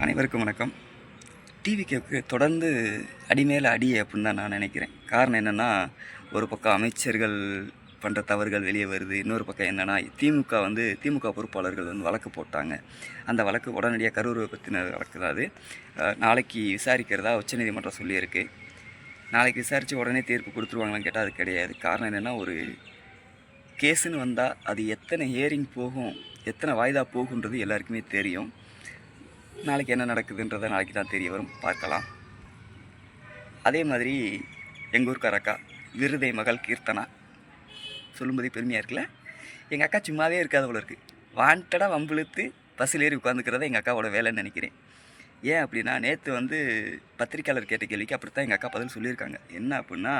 அனைவருக்கும் வணக்கம். டிவிக்கு தொடர்ந்து அடிமேல அடி அப்படின்னு தான் நான் நினைக்கிறேன். காரணம் என்னென்னா, ஒரு பக்கம் அமைச்சர்கள் பண்ணுற தவறுகள் வெளியே வருது. இன்னொரு பக்கம் என்னென்னா, திமுக பொறுப்பாளர்கள் வழக்கு போட்டாங்க. அந்த வழக்கு உடனடியாக கரூரை பற்றின வழக்கு தான் அது. நாளைக்கு விசாரிக்கிறதா உச்சநீதிமன்றம் சொல்லியிருக்கு. நாளைக்கு விசாரித்து உடனே தீர்ப்பு கொடுத்துருவாங்களான்னு கேட்டால் அது கிடையாது. காரணம் என்னென்னா, ஒரு கேஸுன்னு வந்தால் அது எத்தனை ஹியரிங் போகும், எத்தனை வாய்தா போகுன்றது எல்லாருக்குமே தெரியும். நாளைக்கு என்ன நடக்குதுன்றதை நாளைக்கு தான் தெரிய வரும், பார்க்கலாம். அதே மாதிரி எங்கள் ஊருக்கார அக்கா விருதை மகள் கீர்த்தனா சொல்லும்போதே பெருமையாக இருக்குல்ல. எங்கள் அக்கா சும்மாவே இருக்காது போல இருக்குது. வாண்டடாக வம்பிழுத்து பஸ்ஸில் ஏறி உட்காந்துக்கிறத எங்கள் அக்காவோட வேலைன்னு நினைக்கிறேன். ஏன் அப்படின்னா, நேற்று பத்திரிக்கையாளர் கேட்ட கேள்விக்கு அப்படித்தான் எங்கள் அக்கா பதில் சொல்லியிருக்காங்க. என்ன அப்படின்னா,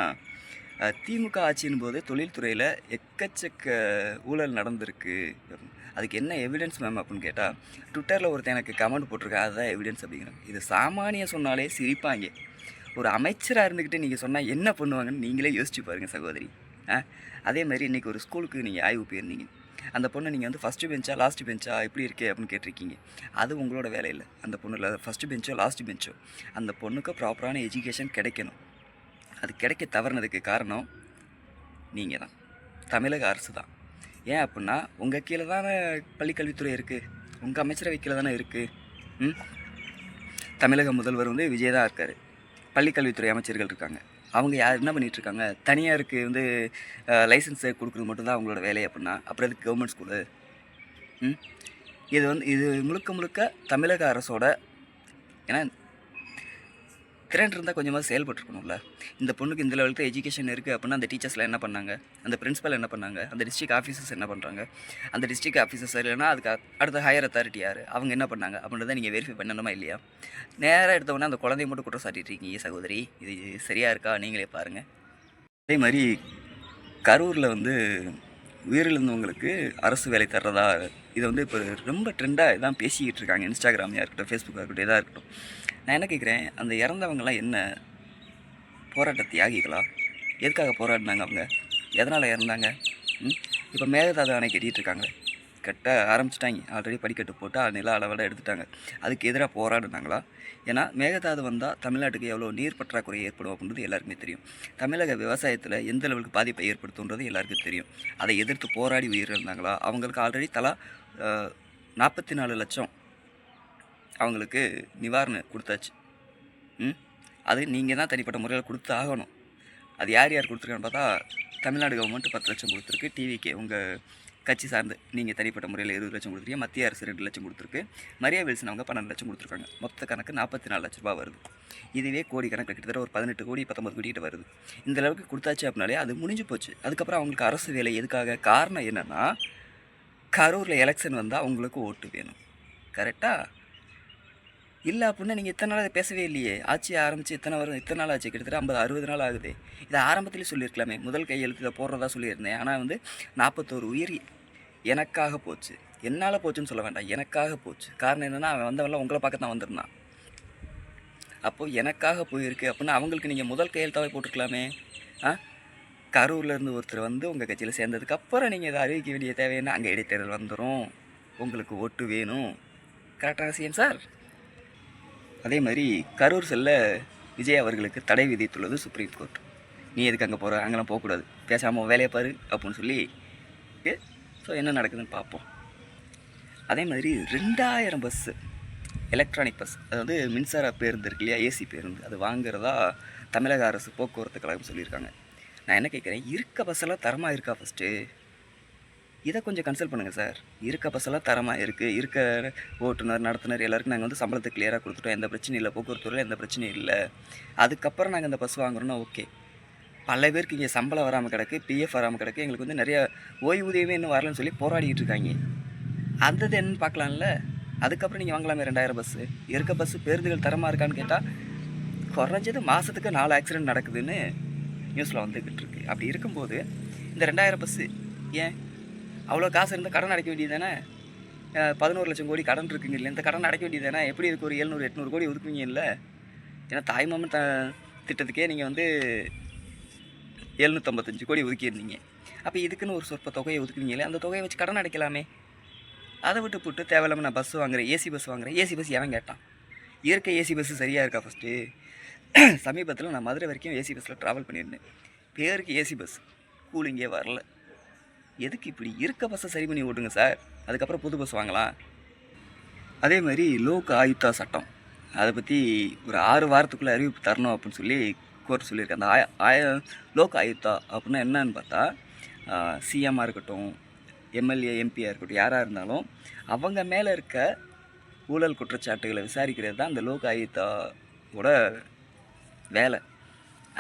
திமுக ஆட்சியின் போது தொழில்துறையில் எக்கச்சக்க ஊழல் நடந்திருக்கு. அதுக்கு என்ன எவிடன்ஸ் மேம் அப்படின்னு கேட்டால், ட்விட்டரில் ஒருத்தர் எனக்கு கமெண்ட் போட்டிருக்கேன், அதுதான் எவிடன்ஸ் அப்படிங்கிறாங்க. இது சாமானிய சொன்னாலே சிரிப்பாங்க. ஒரு அமைச்சராக இருந்துக்கிட்டு நீங்கள் சொன்னால் என்ன பண்ணுவாங்கன்னு நீங்களே யோசிச்சு பாருங்கள் சகோதரி. அதே மாதிரி இன்றைக்கி ஒரு ஸ்கூலுக்கு நீங்கள் ஆய்வு போயிருந்தீங்க. அந்த பொண்ணை நீங்கள் ஃபஸ்ட்டு பெஞ்சா லாஸ்ட்டு பெஞ்சா எப்படி இருக்கே அப்படின்னு கேட்டிருக்கீங்க. அது உங்களோட வேலை இல்லை. அந்த பொண்ணில் ஃபஸ்ட்டு பெஞ்சோ லாஸ்ட்டு பெஞ்சோ அந்த பொண்ணுக்கு ப்ராப்பரான எஜுகேஷன் கிடைக்கணும். அது கிடைக்க தவறுனதுக்கு காரணம் நீங்கள் தான், தமிழக அரசு தான். ஏன் அப்படின்னா, உங்கள் கீழே தானே பள்ளிக்கல்வித்துறை இருக்குது, உங்கள் அமைச்சரவை கீழே தானே இருக்குது. தமிழக முதல்வர் விஜய் தான் இருக்கார். பள்ளிக்கல்வித்துறை அமைச்சர்கள் இருக்காங்க. அவங்க என்ன பண்ணிகிட்ருக்காங்க, தனியாருக்கு லைசன்ஸை கொடுக்குறது மட்டும்தான் அவங்களோட வேலை அப்படின்னா, அப்புறம் எதுக்கு கவர்மெண்ட் ஸ்கூலு? இது முழுக்க முழுக்க தமிழக அரசோட. ஏன்னா திறன் இருந்தால் கொஞ்சமாக செயல்பட்டுருக்கணும்ல. இந்த பொண்ணுக்கு இந்த லெவலுக்கு எஜுகேஷன் இருக்குது அப்படின்னா, அந்த டீச்சர்ஸ்லாம் என்ன பண்ணாங்க, அந்த பிரின்ஸிபல் என்ன பண்ணாங்க, அந்த டிஸ்ட்ரிக்ட் ஆஃபீஸர்ஸ் என்ன பண்ணுறாங்க, அந்த டிஸ்ட்ரிக்ட் ஆஃபீஸர்ஸ் இல்லைன்னா அதுக்கு அடுத்த ஹையர் அத்தாரிட்டி யார், அவங்க என்ன பண்ணாங்க அப்படின்றத நீங்கள் வெரிஃபை பண்ணணுமா இல்லையா? நேராக எடுத்தவொடனே அந்த குழந்தைய மட்டும் குற்றம் சாட்டிகிட்ருக்கீங்க சகோதரி. இது சரியாக இருக்கா? நீங்களே பாருங்கள். அதே மாதிரி கரூரில் உயிரிழந்தவங்களுக்கு அரசு வேலை தர்றதா, இதை இப்போ ரொம்ப ட்ரெண்டாக இதான் பேசிக்கிட்டு இருக்காங்க. இன்ஸ்டாகிராமையாக இருக்கட்டும், ஃபேஸ்புக்காக இருக்கட்டும், எதாக இருக்கட்டும். நான் என்ன கேட்குறேன், அந்த இறந்தவங்களாம் என்ன போராட்ட தியாகிகளா? எதுக்காக போராடினாங்க அவங்க? எதனால் இறந்தாங்க? இப்போ மேகதாது அணை கட்டிகிட்டு இருக்காங்க, கட்ட ஆரம்பிச்சிட்டாங்க. ஆல்ரெடி படிக்கட்டு போட்டு நில அளவோட எடுத்துட்டாங்க. அதுக்கு எதிராக போராடினாங்களா? ஏன்னா மேகதாது வந்தால் தமிழ்நாட்டுக்கு எவ்வளோ நீர் பற்றாக்குறை ஏற்படும் அப்படின்றது எல்லாருக்குமே தெரியும். தமிழக விவசாயத்தில் எந்த அளவுக்கு பாதிப்பை ஏற்படுத்துன்றது எல்லாருக்கும் தெரியும். அதை எதிர்த்து போராடி உயிரிழந்தாங்களா? அவங்களுக்கு ஆல்ரெடி தலா 44 லட்சம் அவங்களுக்கு நிவாரணம் கொடுத்தாச்சு. அது நீங்கள் தான் தனிப்பட்ட முறையில் கொடுத்து ஆகணும். அது யார் யார் கொடுத்துருக்கான்னு பார்த்தா, தமிழ்நாடு கவர்மெண்ட் 10 லட்சம் கொடுத்துருக்கு. டிவிக்கு உங்கள் கட்சி சார்ந்து நீங்கள் தனிப்பட்ட முறையில் 20 லட்சம் கொடுத்துருக்கீங்க. மத்திய அரசு 2 லட்சம் கொடுத்துருக்கு. மரியா வில்சன் அவங்க 12 லட்சம் கொடுத்துருக்காங்க. மொத்த கணக்கு 44 லட்ச ரூபா வருது. இதுவே கோடி கணக்கில் கிட்டத்தட்ட ஒரு 18 கோடி 19 கோடிக்கிட்ட வருது. இந்த அளவுக்கு கொடுத்தாச்சு அப்படின்னாலே அது முடிஞ்சு போச்சு. அதுக்கப்புறம் அவங்களுக்கு அரசு வேலை எதுக்காக? காரணம் என்னென்னா, கரூரில் எலெக்ஷன் வந்தால் அவங்களுக்கு ஓட்டு வேணும். கரெக்டாக? இல்லை அப்படின்னா நீங்கள் இத்தனை நாள் பேசவே இல்லையே. ஆட்சி ஆரம்பித்து இத்தனை நாள் ஆச்சு, கிட்டத்தட்ட 50-60 நாள் ஆகுது. இதை ஆரம்பத்துலேயே சொல்லியிருக்கலாமே. முதல் கையெழுத்தில் போடுறதா சொல்லியிருந்தேன். ஆனால் 41 உயிர் எனக்காக போச்சு. என்னால் போச்சுன்னு சொல்ல வேண்டாம், எனக்காக போச்சு. காரணம் என்னென்னா, அவன் வந்தவெல்லாம் உங்களை பார்க்க தான் வந்திருந்தான். அப்போது எனக்காக போயிருக்கு அப்படின்னா அவங்களுக்கு நீங்கள் முதல் கையெழுத்தாவே போட்டிருக்கலாமே. கரூர்லேருந்து ஒருத்தர் உங்கள் கட்சியில் சேர்ந்ததுக்கப்புறம் நீங்கள் இதை அறிவிக்க வேண்டிய தேவைன்னா, அங்கே இடைத்தேர்தல் வந்துடும், உங்களுக்கு ஓட்டு வேணும். கரெக்டான சிஎம் சார். அதே மாதிரி கரூர் செல்ல விஜய் அவர்களுக்கு தடை விதித்துள்ளது சுப்ரீம் கோர்ட். நீ எதுக்கு அங்கே போகிற, அங்கெல்லாம் போகக்கூடாது, பேசாமல் வேலையை பாரு அப்படின்னு சொல்லி. ஸோ என்ன நடக்குதுன்னு பார்ப்போம். அதே மாதிரி 2000 பஸ்ஸு எலக்ட்ரானிக் பஸ், அதாவது மின்சார பேருந்து இருக்கு இல்லையா, ஏசி பேருந்து, அது வாங்குறதா தமிழக அரசு போக்குவரத்து கழகம் சொல்லியிருக்காங்க. நான் என்ன கேட்குறேன், இருக்க பஸ்ஸெல்லாம் தரமாக இருக்கா? ஃபஸ்ட்டு இதை கொஞ்சம் கன்சல்ட் பண்ணுங்கள் சார். இருக்க பஸ்ஸெல்லாம் தரமாக இருக்குது. இருக்க ஓட்டுநர் நடத்துனர் எல்லாருக்கும் நாங்கள் சம்பளத்தை கிளியராக கொடுத்துட்டோம், எந்த பிரச்சனையும் இல்லை, போக்குவரத்துறையில் எந்த பிரச்சனையும் இல்லை. அதுக்கப்புறம் நாங்கள் இந்த பஸ் வாங்குறோன்னா ஓகே. பல பேருக்கு இங்கே சம்பளம் வராமல் கிடக்கு, பிஎஃப் வராமல் கிடக்கு, எங்களுக்கு நிறைய ஓய்வூதியமே இன்னும் வரலன்னு சொல்லி போராடிக்கிட்டு இருக்காங்க. அந்த என்னன்னு பார்க்கலாம்ல. அதுக்கப்புறம் நீங்கள் வாங்கலாமே 2000 பஸ்ஸு. இருக்க பஸ்ஸு பேருந்துகள் தரமாக இருக்கான்னு கேட்டால், குறைஞ்சது மாதத்துக்கு 4 ஆக்சிடென்ட் நடக்குதுன்னு நியூஸில் வந்துக்கிட்டு இருக்கு. அப்படி இருக்கும்போது இந்த 2000 பஸ்ஸு ஏன் அவ்வளோ காசு இருந்தால் கடன் அடைக்க வேண்டியது தானே? 11 லட்சம் கோடி கடன் இருக்குங்க இல்லை, இந்த கடன் அடைக்க வேண்டியது தானே? எப்படி இதுக்கு ஒரு 700-800 கோடி ஒதுக்குவீங்க இல்லை? ஏன்னா தாய்மாமன் திட்டத்துக்கே நீங்கள் 755 கோடி ஒதுக்கியிருந்தீங்க. அப்போ இதுக்குன்னு ஒரு சொற்ப தொகையை ஒதுக்குவீங்களே, அந்த தொகையை வச்சு கடன் அடைக்கலாமே. அதை விட்டு போட்டு தேவையில்லாமல் நான் பஸ் வாங்குறேன், ஏசி பஸ் வாங்குறேன். ஏசி பஸ் எவன் கேட்டான்? இயற்கை ஏசி பஸ்ஸு சரியாக இருக்கா ஃபஸ்ட்டு? சமீபத்தில் நான் மதுரை வரைக்கும் ஏசி பஸ்ஸில் ட்ராவல் பண்ணியிருந்தேன். பேருக்கு ஏசி பஸ், கூலிங்கே வரல. எதுக்கு இப்படி இருக்க பஸ்ஸை சரி பண்ணி ஓட்டுங்க சார், அதுக்கப்புறம் புது பஸ் வாங்கலாம். அதே மாதிரி லோக் ஆயுக்தா சட்டம், அதை பற்றி ஒரு 6 வாரத்துக்குள்ளே அறிவிப்பு தரணும் அப்படின்னு சொல்லி கோர்ட் சொல்லியிருக்கு. அந்த லோக் ஆயுக்தா அப்படின்னா என்னன்னு பார்த்தா, சிஎம்மாக இருக்கட்டும், எம்எல்ஏ எம்பியாக இருக்கட்டும், யாராக இருந்தாலும் அவங்க மேலே இருக்க ஊழல் குற்றச்சாட்டுகளை விசாரிக்கிறது தான் இந்த லோக் ஆயுக்தாவோட வேலை.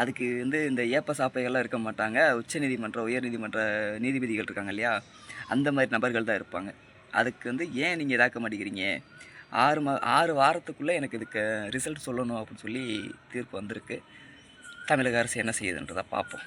அதுக்கு இந்த ஏப்ப சாப்பைகள்லாம் இருக்க மாட்டாங்க. உச்ச உயர்நீதிமன்ற நீதிபதிகள் இருக்காங்க இல்லையா, அந்த மாதிரி நபர்கள் தான் இருப்பாங்க. அதுக்கு ஏன் நீங்கள் இதாக்க மாட்டேங்கிறீங்க, 6 வாரத்துக்குள்ளே எனக்கு இதுக்கு ரிசல்ட் சொல்லணும் அப்படின்னு சொல்லி தீர்ப்பு வந்திருக்கு. தமிழக அரசு என்ன செய்யுதுன்றதை பார்ப்போம்.